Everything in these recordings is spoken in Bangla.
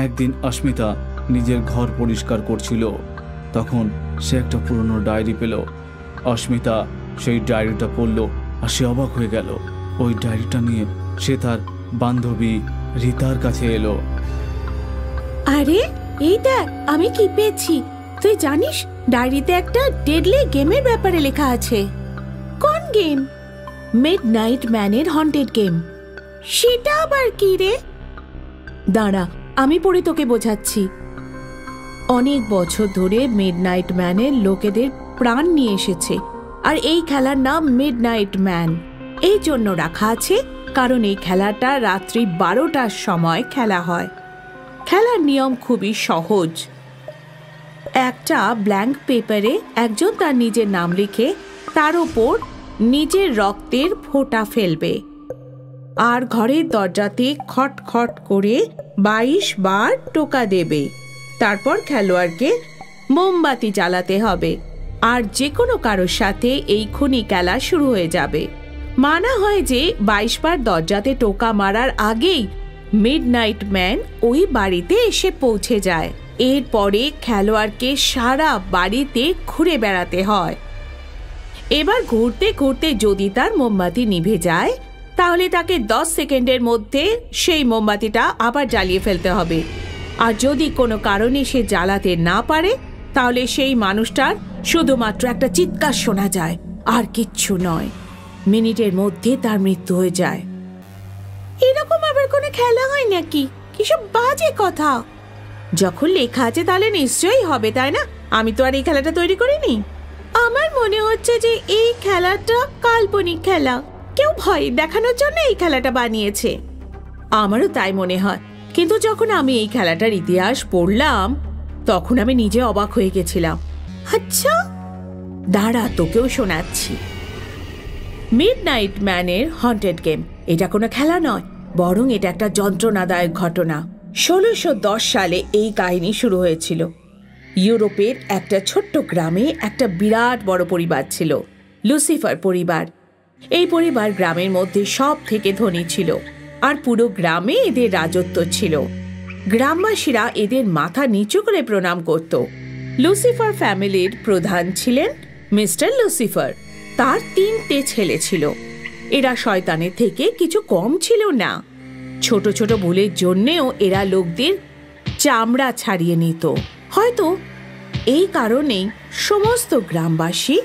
একদিন অস্মিতা নিজের ঘর পরিষ্কার করছিল, তখন সে একটা পুরনো ডায়েরি পেল। অস্মিতা সেই ডায়েরিটা পড়ল আর সে অবাক হয়ে গেল। ওই ডায়েরিটা নিয়ে সে তার বান্ধবী রীতার কাছে এলো। আরে এই দেখ, আমি কি পেয়েছি। তুই জানিস ডায়েরিতে একটা ডেডলি গেমের ব্যাপারে লেখা আছে। কোন গেম? মিডনাইট ম্যানের হন্টেড গেম। সেটা আবার কি রে? দাঁড়া, আমি পড়ে তোকে বোঝাচ্ছি। অনেক বছর ধরে মিডনাইট ম্যানের লোকেদের প্রাণ নিয়ে এসেছে, আর এই খেলার নাম মিডনাইট ম্যান এই জন্য রাখা আছে কারণ এই খেলাটা রাত্রি 12টার সময় খেলা হয়। খেলার নিয়ম খুবই সহজ। একটা ব্ল্যাঙ্ক পেপারে একজন তার নিজের নাম লিখে তার ওপর নিজের রক্তের ফোঁটা ফেলবে, আর ঘরের দরজাতে খটখট করে 22 বার টোকা দেবে। তারপর খেলোয়াড়কে মোমবাতি জ্বালাতে হবে, আর যে কোনো কারোর সাথে এই খুনি খেলা শুরু হয়ে যাবে। মানা হয় যে 22 বার দরজাতে টোকা মারার আগেই মিডনাইট ম্যান ওই বাড়িতে এসে পৌঁছে যায়। এরপরে খেলোয়াড়কে সারা বাড়িতে ঘুরে বেড়াতে হয়। এবার ঘুরতে ঘুরতে যদি তার মোমবাতি নিভে যায়, তাহলে তাকে 10 সেকেন্ডের মধ্যে সেই মোমবাতিটা আবার জ্বালিয়ে ফেলতে হবে। আর যদি কোনো কারণে সে জ্বালাতে না পারে, তাহলে সেই মানুষটার শুধুমাত্র একটা চিৎকার শোনা যায়, আর কিচ্ছু নয়। মিনিটের মধ্যে তার মৃত্যু হয়ে যায়। এরকম আবার কোনো খেলা হয় নাকি? কিসব বাজে কথা। যখন লেখা আছে তাহলে নিশ্চয়ই হবে, তাই না? আমি তো আর এই খেলাটা তৈরি করিনি। আমার মনে হচ্ছে যে এই খেলাটা কাল্পনিক খেলা, কেউ ভয় দেখানোর জন্য এই খেলাটা বানিয়েছে। আমারও তাই মনে হয়, কিন্তু যখন আমি এই খেলাটার ইতিহাস পড়লাম তখন আমি নিজে অবাক হয়ে গেছিলাম। আচ্ছা দাঁড়া, তোকেও শোনাচ্ছি। মিডনাইট ম্যানের হন্টেড গেম এটা কোনো খেলা নয়, বরং এটা একটা যন্ত্রণাদায়ক ঘটনা। 1610 সালে এই কাহিনী শুরু হয়েছিল। ইউরোপের একটা ছোট্ট গ্রামে একটা বিরাট বড় পরিবার ছিল, লুসিফার পরিবার। এই পরিবার গ্রামের মধ্যে সব থেকে ধনী ছিল, আর পুরো গ্রামে এদের রাজত্ব ছিল। গ্রামবাসীরা এদের মাথা নিচু করে প্রণাম করত। লুসিফার ফ্যামিলির প্রধান ছিলেন মিস্টার লুসিফার। তার 3টে ছেলে ছিল। এরা শয়তানের থেকে কিছু কম ছিল না। ছোট ছোট ভুলের জন্যেও এরা লোকদের চামড়া ছাড়িয়ে নিত। হয়তো এই কারণেই সমস্ত গ্রামবাসী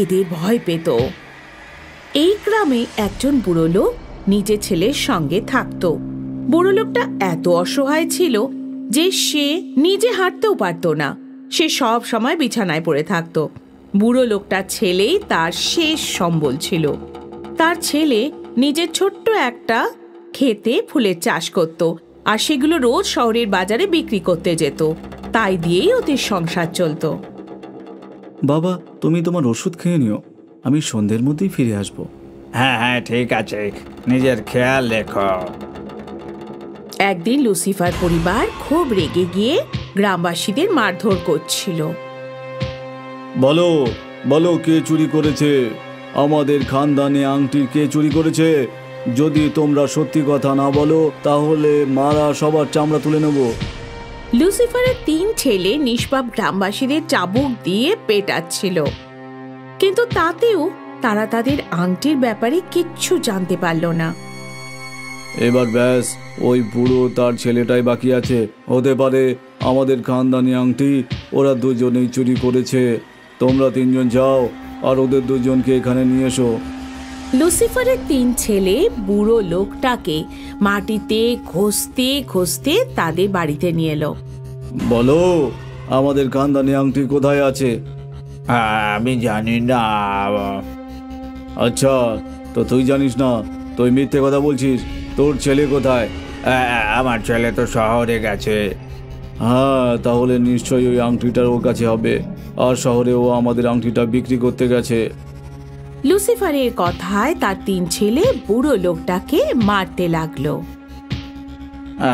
এদের ভয় পেত। এই গ্রামে একজন বুড়ো লোক নিজের ছেলের সঙ্গে থাকত। বুড়ো লোকটা এত অসহায় ছিল যে সে নিজে হাঁটতেও পারত না। সে সব সময় বিছানায় পড়ে থাকত। বুড়ো লোকটার ছেলেই তার শেষ সম্বল ছিল। তার ছেলে নিজের ছোট্ট একটা ক্ষেতে ফুলের চাষ করত, আর সেগুলো রোজ শহরের বাজারে বিক্রি করতে যেত। তাই দিয়েই ওদের সংসার চলত। বাবা, তুমি তোমার ওষুধ খেয়ে নিও, আমি সন্ধ্যের মধ্যেই ফিরে আসবো। হ্যাঁ হ্যাঁ ঠিক আছে, নিজের খেয়াল রেখো। একদিন লুসিফার পরিবার খুব রেগে গিয়ে গ্রামবাসীদের মারধর করছিল। বলো বলো, কে চুরি করেছে? আমাদের খানদানে আংটি কে চুরি করেছে? যদি তোমরা সত্যি কথা না বলো তাহলে মারা সবার চামড়া তুলে নেব। লুসিফারের 3 ছেলে নিষ্পাপ গ্রামবাসীদের চাবুক দিয়ে পেটাচ্ছিল, কিন্তু তাতেও তারা তাদের আংটির ব্যাপারে কিচ্ছু জানতে পারল না। এবার ব্যাস, ওই বুড়ো তার ছেলেটাই বাকি আছে। হতে পারে আমাদের খানদানি আংটি ওরা দুজনেই চুরি করেছে। তোমরা 3 জন যাও আর ওদের 2 জনকে এখানে নিয়ে এসো। লুসিফারের 3 ছেলে বুড়ো লোকটাকে মাটিতে ঘষতে ঘষতে তাদের বাড়িতে নিয়ে এলো। বলো, আমাদের খানদানি আংটি কোথায় আছে? আমি জানি না। আচ্ছা, তো তুই জানিস না? তুই মিথ্যে কথা বলছিস। তোর ছেলে কোথায়? আমার ছেলে তো শহরে গেছে। হ্যাঁ, তাহলে নিশ্চয়ই ওই আংটিটার ওর কাছে হবে, আর শহরে ও আমাদের আংটিটা বিক্রি করতে গেছে। লুসিফারের কথায় তার 3 ছেলে বুড়ো লোকটাকে মারতে লাগলো।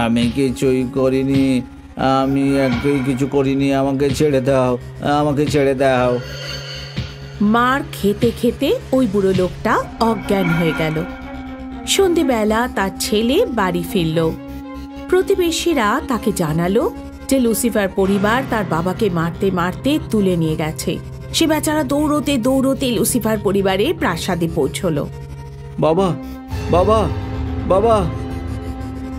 আমি কিছুই করিনি, আমি একদমই কিছু করিনি, আমাকে ছেড়ে দাও, আমাকে ছেড়ে দাও। মার খেতে খেতে ওই বুড়ো লোকটা অজ্ঞান হয়ে গেল। সন্ধেবেলা তার ছেলে বাড়ি ফিরল। প্রতিবেশীরা তাকে জানালো যে লুসিফার পরিবার তার বাবাকে মারতে মারতে তুলে নিয়ে গেছে। সে বেচারা দৌড়তে দৌড়তে লুসিফার পরিবারের প্রাসাদে পৌঁছলো। বাবা, বাবা, বাবা!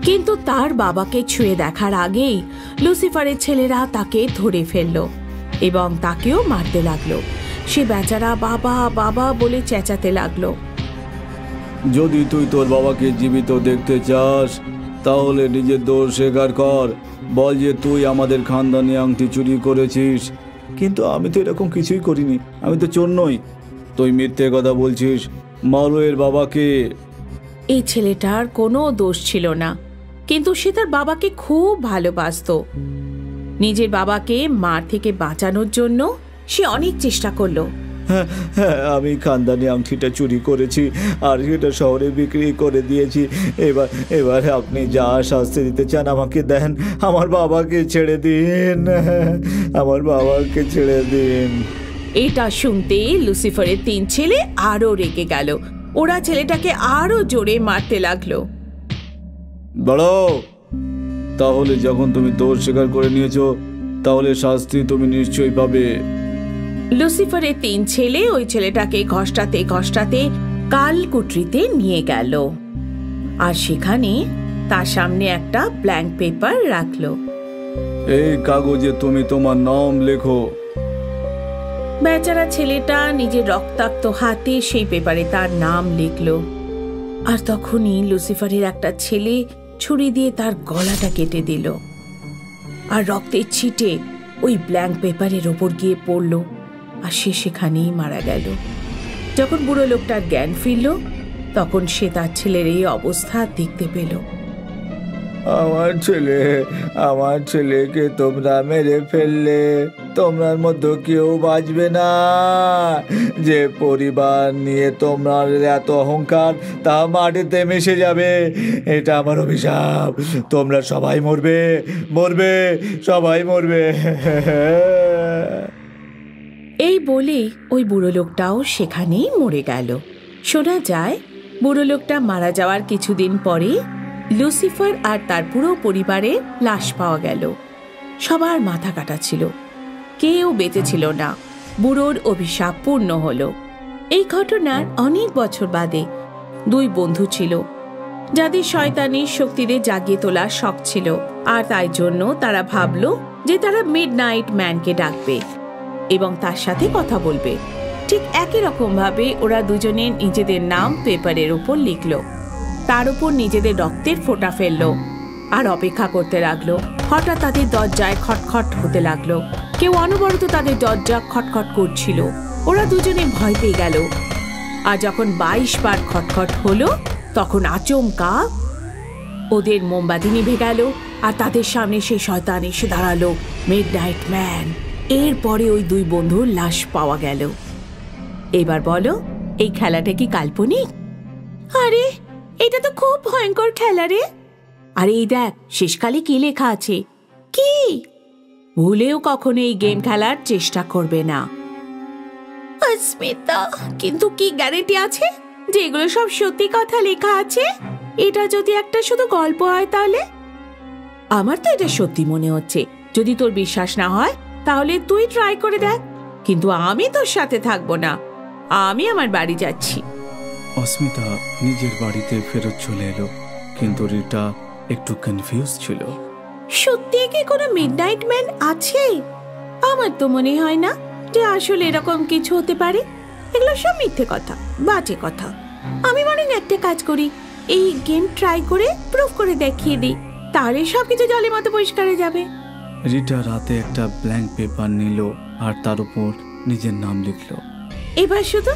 কিন্তু তার বাবাকে ছুঁয়ে দেখার আগেই লুসিফারের ছেলেরা তাকে ধরে ফেললো এবং তাকেও মারতে লাগলো। সে বেচারা বাবা বাবা বলে চেঁচাতে লাগলো। যদি তুই তোর বাবাকে জীবিত দেখতে চাস তাহলে নিজের দোষ স্বীকার কর, বল যে তুই আমাদের খানদানি আংটি চুরি করেছিস। কিন্তু আমি তো এরকম কিছুই করিনি, আমি তো চোর নই। তুই মিথ্যে কথা বলছিস, মারো এর বাবাকে। এই ছেলেটার কোনো দোষ ছিল না, কিন্তু সে তার বাবাকে খুব ভালোবাসতো। নিজের বাবাকে মার থেকে বাঁচানোর জন্য সে অনেক চেষ্টা করলো। হ্যাঁ, আমি খানদানি আংটিটা চুরি করেছি আর সেটা শহরে বিক্রি করে দিয়েছি। এবার আপনি যা শাস্তি দিতে চান আমাকে দেন, আমার বাবাকে ছেড়ে দিন, আমার বাবাকে ছেড়ে দিন। এটা শুনতে লুসিফারের 3 ছেলে আরো রেগে গেল। ওরা ছেলেটাকে আরো জোরে মারতে লাগলো। বলো, তাহলে যখন তুমি দোষ স্বীকার করে নিয়েছো তাহলে শাস্তি তুমি নিশ্চয়ই পাবে। লুসিফারের 3 ছেলে ওই ছেলেটাকে ঘষ্টাতে ঘষ্টাতে কালকুটরিতে নিয়ে গেল আর সেখানে তার সামনে একটা ব্ল্যাঙ্ক পেপার রাখলো। এই কাগজে তুমি তোমার নাম লেখো। বেচারা ছেলেটা নিজের রক্তাক্ত হাতে সেই পেপারে তার নাম লিখলো। আর তখনই লুসিফারের একটা ছেলে ছুরি দিয়ে তার গলাটা কেটে দিল আর রক্তের ছিটে ওই ব্ল্যাঙ্ক পেপারের ওপর গিয়ে পড়ল আর সে সেখানেই মারা গেল। যখন বুড়ো লোকটার জ্ঞান ফিরল তখন সে তার ছেলের এই অবস্থা দেখতে পেল। আমার ছেলেকে তোমরা মেরে ফেললে, তোমরার মধ্যে কেউ বাঁচবে না। যে পরিবার নিয়ে তোমার এত অহংকার তা মাটিতে মিশে যাবে। এটা আমার অভিশাপ, তোমরা সবাই মরবে, মরবে, সবাই মরবে। এই বলে ওই বুড়ো লোকটাও সেখানেই মরে গেল। শোনা যায় বুড়ো লোকটা মারা যাওয়ার কিছুদিন পরে লুসিফার আর তার পুরো পরিবারে লাশ পাওয়া গেল। সবার মাথা কাটা ছিল, কেউ বেঁচে ছিল না। বুড়োর অভিশাপ পূর্ণ হলো। এই ঘটনার অনেক বছর বাদে 2 বন্ধু ছিল যাদের শয়তানের শক্তিদের জাগিয়ে তোলার শখ ছিল, আর তাই জন্য তারা ভাবলো যে তারা মিডনাইট ম্যানকে ডাকবে এবং তার সাথে কথা বলবে। ঠিক একই রকম ভাবে ওরা দুজনে নিজেদের নাম পেপারের উপর লিখলো, তার উপর নিজেদের রক্তের ফোঁটা ফেললো আর অপেক্ষা করতে লাগলো। হঠাৎ তাদের দরজায় খটখট হতে লাগলো। কেউ অনবরত তাদের দরজা খটখট করছিল। ওরা দুজনে ভয় পেয়ে গেল। আর যখন 22 বার খটখট হলো তখন আচমকা ওদের মোমবাতি নিভে গেল আর তাদের সামনে সেই শয়তান এসে দাঁড়ালো, মিডনাইট ম্যান। এরপরে ওই 2 বন্ধুর লাশ পাওয়া গেল। এবার বলো, এই খেলাটা কি কাল্পনিক? আরে এটা তো খুব ভয়ঙ্কর খেলা রে। আরে এই দেখ শেষকালে কি লেখা আছে। কি? ভুলেও কখনো এই গেম খেলার চেষ্টা করবে না। স্মিতা, কিন্তু কি গ্যারান্টি আছে যে এগুলো সব সত্যি কথা লেখা আছে? এটা যদি একটা শুধু গল্প হয় তাহলে? আমার তো এটা সত্যি মনে হচ্ছে। যদি তোর বিশ্বাস না হয় তাহলে তুই ট্রাই করে দেখ, কিন্তু আমি তোর সাথে থাকবো না। আমি আমার বাড়ি যাচ্ছি। অস্মিতা নিজের বাড়িতে ফেরত চলে এলো, কিন্তু রিটা একটু কনফিউজ ছিল। সত্যি কি কোনো মিডনাইট ম্যান আছে? আমার তো মনে হয় না যে আসলে এরকম কিছু হতে পারে। এগুলো সব মিথ্যে কথা, বাজে কথা। আমি বরং একটা কাজ করি, এই গেম ট্রাই করে প্রুফ করে দেখিয়ে দিই, তাহলে সবকিছু জলের মতো পরিষ্কার হয়ে যাবে। রিটা রাতে একটা ব্ল্যাঙ্ক পেপার নিল আর তার উপর নিজের নাম লিখলো। এবার শুধু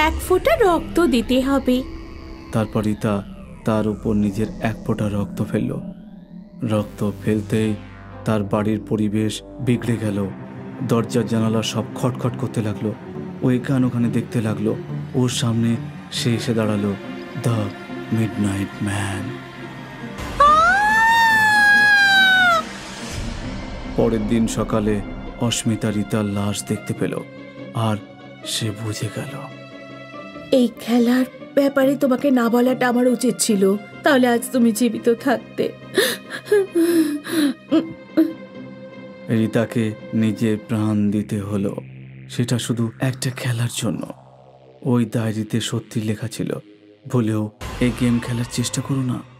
1 ফোঁটা রক্ত দিতে হবে। তারপর রিতা তার উপর নিজের 1 ফোঁটা রক্ত ফেলল। রক্ত ফেলতেই তার বাড়ির পরিবেশ বিগড়ে গেল। দরজার জানালা সব খটখট করতে লাগলো। ও এখান ওখানে দেখতে লাগলো। ওর সামনে সে এসে দাঁড়ালো, দ্য মিডনাইট ম্যান। পরের দিন সকালে অস্মিতা রিতার লাশ দেখতে পেল আর সে বুঝে গেল। এই খেলার ব্যাপারে তোমাকে না বলাটা আমার উচিত ছিল, তাহলে আজ তুমি জীবিত থাকতে। রিতাকে নিজের প্রাণ দিতে হলো, সেটা শুধু একটা খেলার জন্য। ওই ডায়েরিতে সত্যি লেখা ছিল, ভুলেও এই গেম খেলার চেষ্টা করো না।